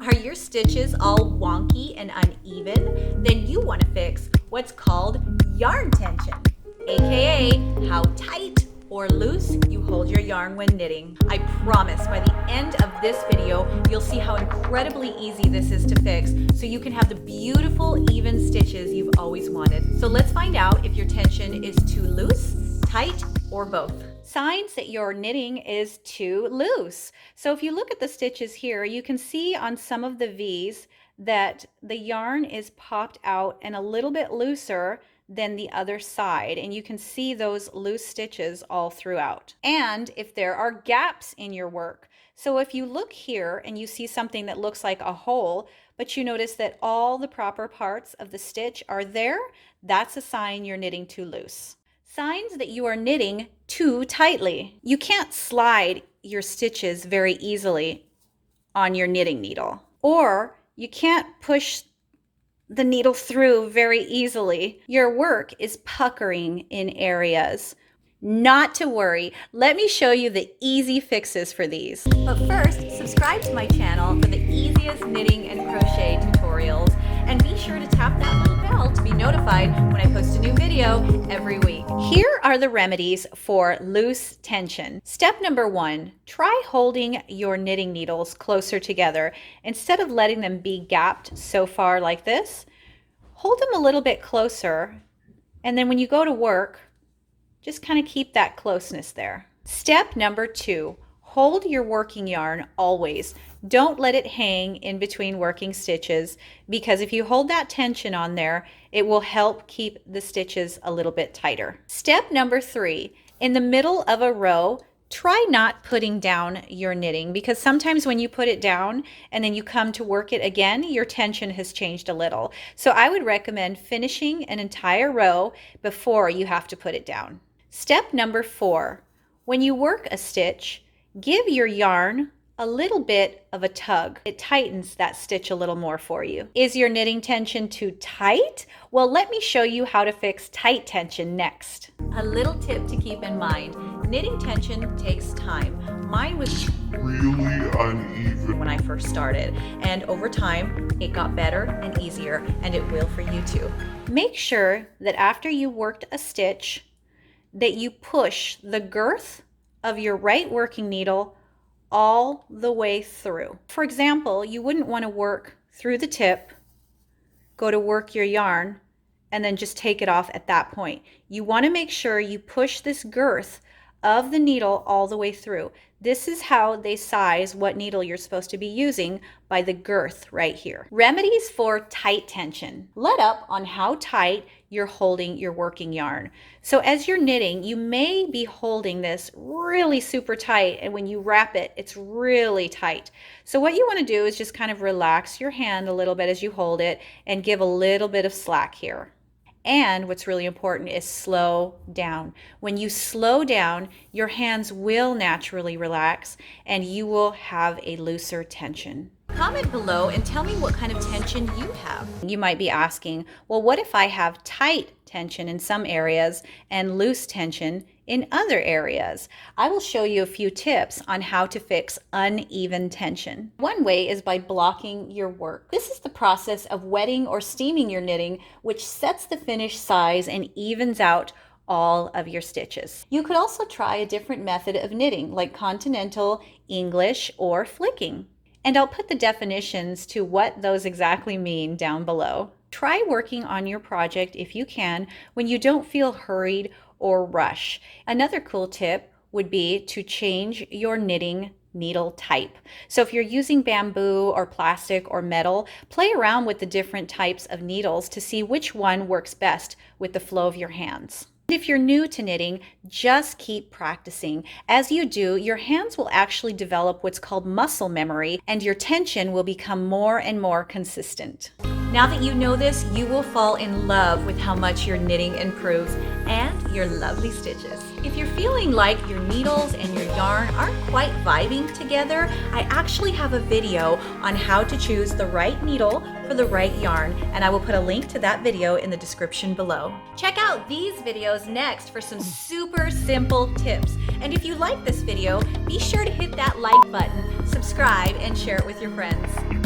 Are your stitches all wonky and uneven? Then you want to fix what's called yarn tension, aka how tight or loose you hold your yarn when knitting. I promise by the end of this video, you'll see how incredibly easy this is to fix so you can have the beautiful even stitches you've always wanted. So let's find out if your tension is too loose, tight, or both. Signs that your knitting is too loose. So if you look at the stitches here, you can see on some of the V's that the yarn is popped out and a little bit looser than the other side, and you can see those loose stitches all throughout. And if there are gaps in your work, so if you look here and you see something that looks like a hole, but you notice that all the proper parts of the stitch are there, that's a sign you're knitting too loose. Signs that you are knitting too tightly. You can't slide your stitches very easily on your knitting needle, or you can't push the needle through very easily. Your work is puckering in areas. Not to worry, let me show you the easy fixes for these. But first, subscribe to my channel for the easiest knitting and crochet tutorials, and be sure to tap that little bell to be notified when I post a new video every week. Here are the remedies for loose tension. Step number 1, try holding your knitting needles closer together. Instead of letting them be gapped so far like this, hold them a little bit closer, and then when you go to work, just kind of keep that closeness there. Step number 2, hold your working yarn always. Don't let it hang in between working stitches, because if you hold that tension on there, it will help keep the stitches a little bit tighter. Step number 3, in the middle of a row, try not putting down your knitting, because sometimes when you put it down and then you come to work it again, your tension has changed a little. So I would recommend finishing an entire row before you have to put it down. Step number 4, when you work a stitch, give your yarn a little bit of a tug. It tightens that stitch a little more for you. Is your knitting tension too tight? Well, let me show you how to fix tight tension next. A little tip to keep in mind, knitting tension takes time. Mine was really uneven when I first started, and over time it got better and easier, and it will for you too. Make sure that after you worked a stitch that you push the girth of your right working needle all the way through. For example, you wouldn't want to work through the tip, go to work your yarn, and then just take it off at that point. You want to make sure you push this girth of the needle all the way through. This is how they size what needle you're supposed to be using, by the girth right here. Remedies for tight tension. Let up on how tight you're holding your working yarn. So as you're knitting, you may be holding this really super tight, and when you wrap it, it's really tight. So what you want to do is just kind of relax your hand a little bit as you hold it and give a little bit of slack here. And what's really important is slow down. When you slow down, your hands will naturally relax and you will have a looser tension. Comment below and tell me what kind of tension you have. You might be asking, well, what if I have tight tension in some areas and loose tension in other areas? I will show you a few tips on how to fix uneven tension. One way is by blocking your work. This is the process of wetting or steaming your knitting, which sets the finished size and evens out all of your stitches. You could also try a different method of knitting, like continental, English, or flicking. And I'll put the definitions to what those exactly mean down below. Try working on your project if you can when you don't feel hurried or rush. Another cool tip would be to change your knitting needle type. So if you're using bamboo or plastic or metal, play around with the different types of needles to see which one works best with the flow of your hands. If you're new to knitting, just keep practicing. As you do, your hands will actually develop what's called muscle memory, and your tension will become more and more consistent. Now that you know this, you will fall in love with how much your knitting improves and your lovely stitches. If you're feeling like your needles and your yarn aren't quite vibing together, I actually have a video on how to choose the right needle for the right yarn, and I will put a link to that video in the description below. Check out these videos next for some super simple tips. And if you like this video, be sure to hit that like button, subscribe, and share it with your friends.